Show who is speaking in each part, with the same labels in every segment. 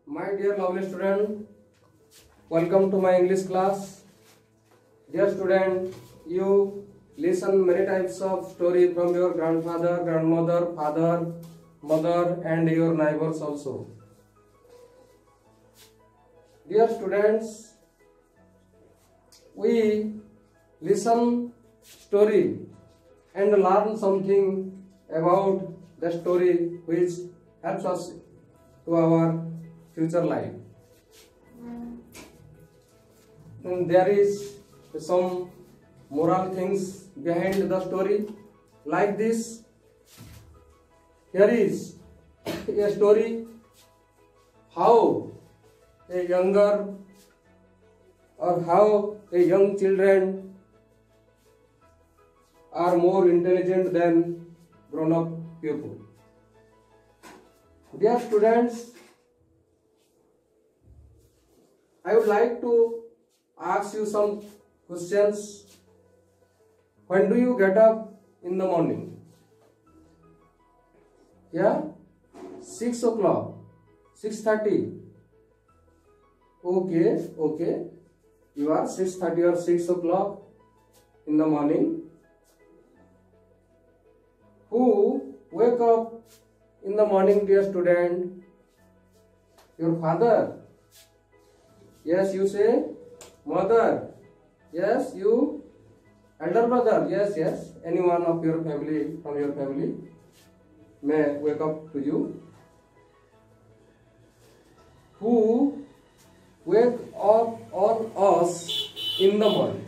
Speaker 1: My dear lovely student, welcome to my English class. Dear student, you listen many types of story from your grandfather, grandmother, father, mother and your neighbors also. Dear students, we listen story and learn something about the story which helps us to our future life. And there is some moral things behind the story. Like this, here is a story how a younger or how a young children are more intelligent than grown-up people. Dear students, I would like to ask you some questions. When do you get up in the morning? Yeah? 6 o'clock, 6:30. Okay. You are 6:30 or 6 o'clock in the morning. Who wake up in the morning, dear student? Your father? Yes, you say. Mother? Yes, you. Elder brother? Yes. Any one of your family, from your family may wake up to you. Who wake up on us in the morning?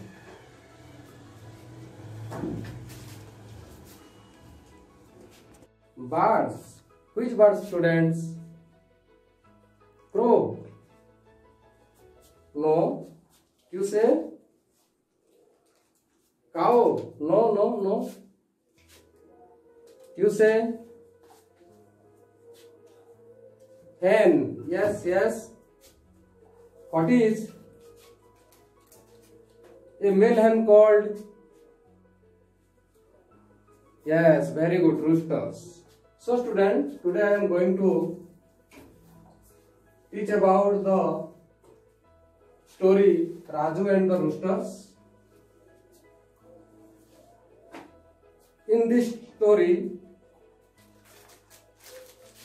Speaker 1: Birds. Which birds, students? Crow. No. You say? Cow. No. You say? Hen. Yes. What is a male hen called? Yes, very good, roosters. So students, today I am going to teach about the story Raju and the Roosters. In this story,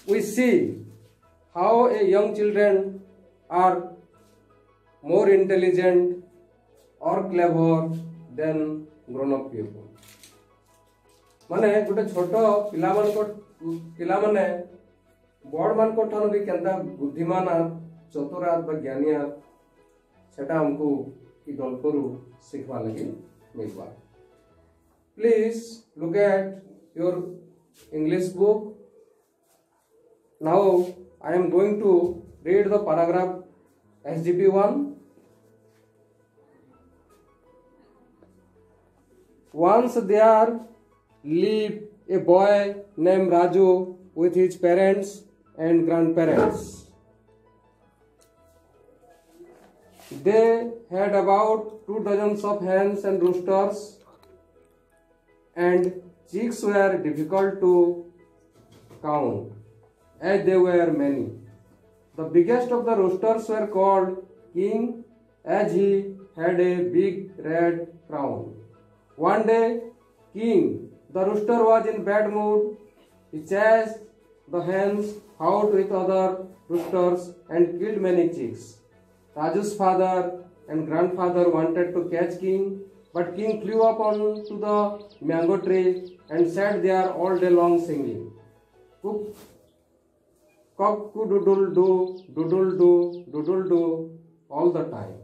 Speaker 1: we see how a young children are more intelligent or clever than grown-up people. माने गोटे छोट पिला माने बड़ मान को ठानु भी Kenta बुद्धिमान चतुर बा ज्ञानी सेटा हमको ई गल्परू सिखवा लगी मिलवा. Please look at your English book. Now I am going to read the paragraph SGP1. Once there lived a boy named Raju with his parents and grandparents. They had about 2 dozens of hens and roosters, and chicks were difficult to count as they were many. The biggest of the roosters were called King, as he had a big red crown. One day, King, the rooster, was in bad mood. He chased the hens out with other roosters and killed many chicks. Raju's father and grandfather wanted to catch King, but King flew up onto the mango tree and sat there all day long singing. Cock-a-doodle-doo, doodle-doo, doodle-doo, all the time.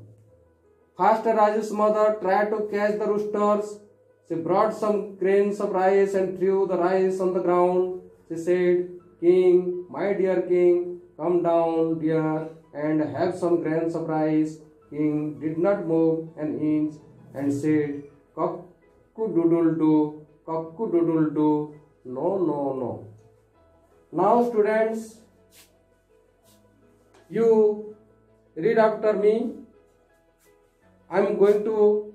Speaker 1: First, Raju's mother tried to catch the roosters. She brought some grains of rice and threw the rice on the ground. She said, King, my dear King, come down, dear, and have some grains of rice. King did not move an inch and said, cock-a-doodle-doo, cock-a-doodle-doo, no. Now students, you read after me. I am going to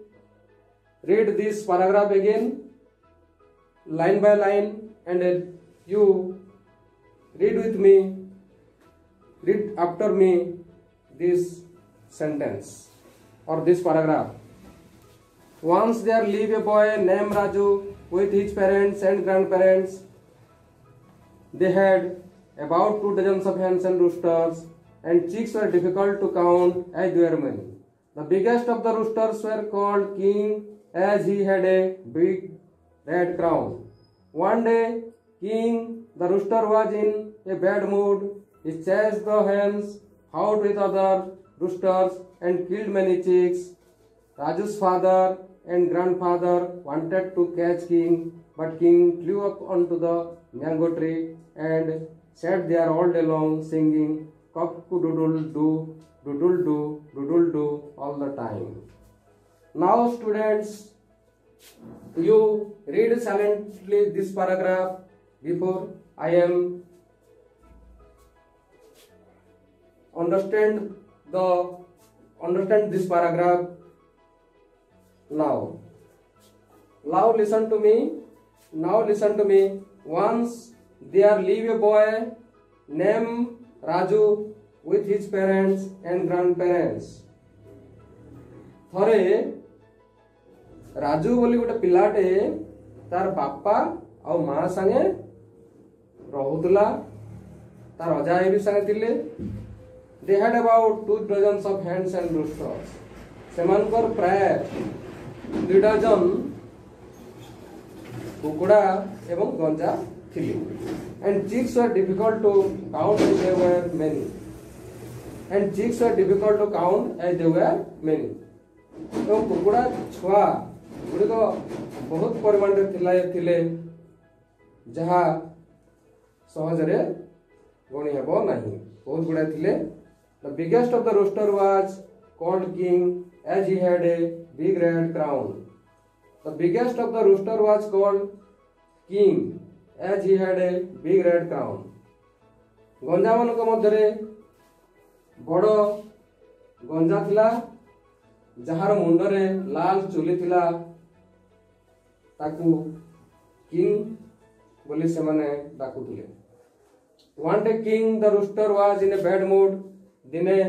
Speaker 1: read this paragraph again, line by line, and you read with me. Read after me this sentence or this paragraph. Once there lived a boy named Raju with his parents and grandparents. They had about 2 dozens of hens and roosters, and chicks were difficult to count as there were many. The biggest of the roosters were called King, as he had a big red crown. One day, King, the rooster, was in a bad mood. He chased the hens, fought with other roosters, and killed many chicks. Raju's father and grandfather wanted to catch King, but King flew up onto the mango tree and sat there all day long singing cock-a-doodle-doo, doodle-doo, doodle-doo all the time. Now students, you read silently this paragraph before I am understand this paragraph now. Now listen to me. Once there lived a boy named Raju with his parents and grandparents. थरे राजू बोली गोटे पिलाटे तार बापा आ माँ संगे रहुतला तार अजाई भी संगे थिले. They had about 2 dozens of hens and roosters. सेमानकर प्राय 2 डजन कुकुड़ा एवं गंजा थिले. And chicks were difficult to count as there were many. एवं कुकुड़ा छुआ गुड़िक बहुत परिमाण थिले जहाँ सहजरे गणी हेब नहीं. बहुत गुड़ा थिले. The biggest of the rooster was called King, as he had a big red crown. The biggest of the rooster was called King, as he had a big red crown. गंजा मानक मध्यरे बड़ गंजा थिला जहार मुंडरे लाल चुली थिला ताकू किंग बोली से माने डाकुथिले. One day King the rooster was in a bad mood. दिने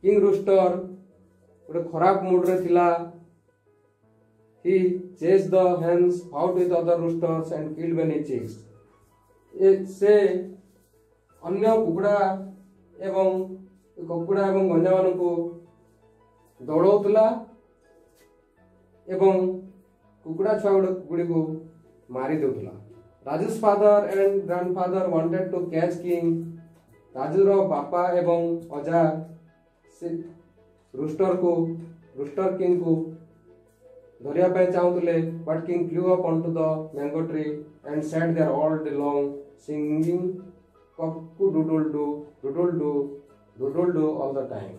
Speaker 1: किंग रूस्टर गोटे खराब मूड रे थिला. He chased the hens, fought with other roosters and killed many chicks. से अन्य कुकुड़ा एवं गंजा मानकु दौड़ौतला एवं कुकुड़ा छुआ गुड़ी को मारी देउतला. Raju's father and grandfather wanted to catch King. Rajur बापा एवं अजा से रूस्टर किंग को धरिया पे चाहूले. But king flew up onto the mango tree and sat there all day long singing cock-a-doodle-doo, doodle-doo, doodle-doo all the time.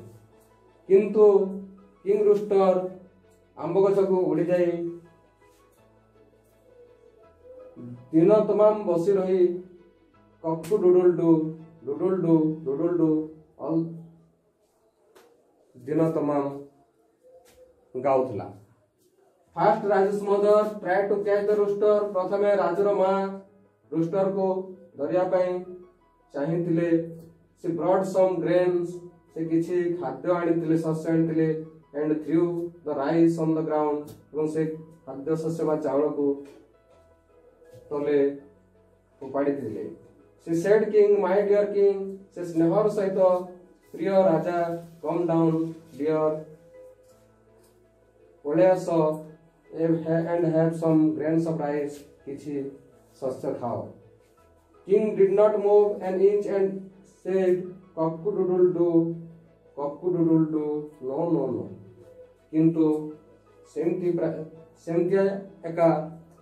Speaker 1: किंतु king rooster आंब गछ को उड़ी जाई दिन तमाम बसी रही cock-a-doodle-doo, doodle-doo, doodle-doo all दिन तमाम गाउथला. First Raju's mother tried to catch the rooster. प्रथमे राजुर माँ रूस्टर को धरिया पई चाहिथिले. She brought some grains. से किछि खाद्य आनिथिले, शस्य आनिथिले and threw the rice on the ground. एवं से खाद्य शस्य बा चावल को तले उपाड़ी दिले. She said, King, my dear King, से स्नेहर सहित प्रिय राजा, come down, dear, पळे आस and have some grains of rice, किछि शस्य खाओ. King did not move an inch and said, cock-a-doodle-doo, cock-a-doodle-doo, no, no, no. किंतु सेमती एका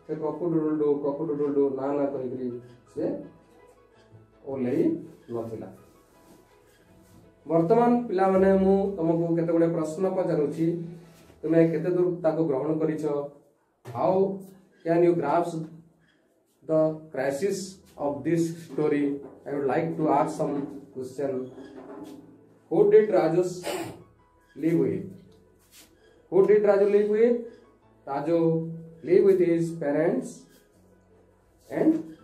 Speaker 1: से cock-a-doodle-doo ना ना कहिकरी से ओलेई नथिला. वर्तमान पिला माने मु तुमको केते गुडे प्रश्न पचारुछि. तुमे केते दूर ताको ग्रहण करिछो. How can you grasp the crisis of this story? I would like to ask some question. Who did Raju live with? Who did Raju live with? Raju lived with his parents and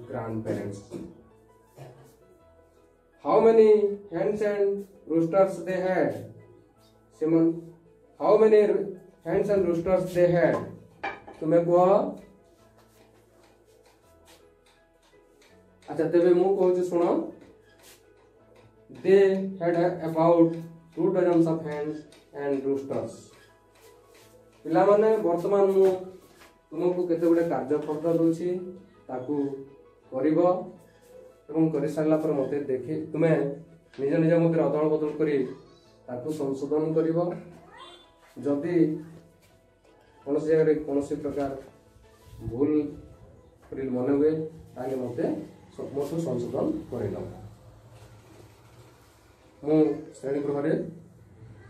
Speaker 1: grandparents. How many hens and roosters they had? Simon, how many hens and roosters they had? तुम्हें कह अच्छा तेरे मु कहूँ सुनो they had about 2 dozens of hens and roosters. पिला माने वर्तमान मु तुमको केते गुडे कार्य फर्द दउछि ताकू करिवो एवं करि सारला पर मते देखि तुमे निज निज मते अदल बदल करी ताकू संशोधन करिवो जदि कोनोसी जगह रे कोनोसी प्रकार भूल करी मन हुए ताले मते समस्त संशोधन करिनो मु श्रेणी गृह रे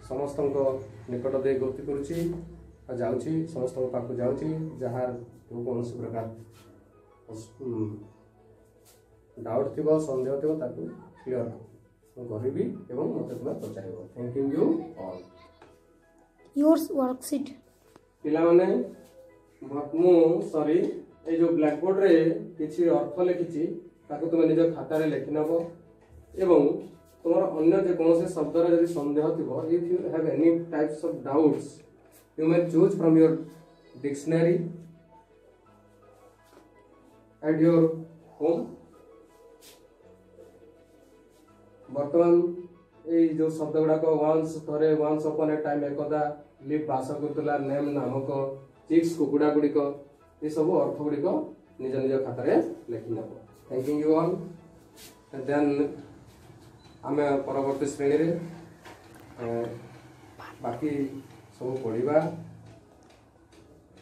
Speaker 1: समस्तंको निकट दे गति करूछि आ जाउछि समस्त पाखु जाउछि जहार कोनोसी प्रकार डाउट थी सन्देह थी ताकू क्लियर करी एवं मत तुम्हें पचार thank you all
Speaker 2: yours worksheet
Speaker 1: पिला माने मु सॉरी ए जो ब्लैक बोर्ड रे किछि अर्थ लिखिछि ताकू तुम निज खाता रे लिखि नबो एवं तुमर अन्य जे कोनोसे शब्द रे यदि संदेह थिबो if you have any types of doubts you may choose from your dictionary at your home वर्तमान ये जो शब्द गुड़ाक once there once upon a time एकदा लिप बास करतला नेम नामक चिक्स कुकुड़ा गुड़िक ये सब अर्थ गुड़िक निज निज खाता लिखि नब थैंक यू ऑल देन आम परवर्ती श्रेणी रे बाकी सब पढ़ा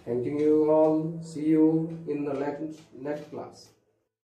Speaker 1: thank you all see you in the next class.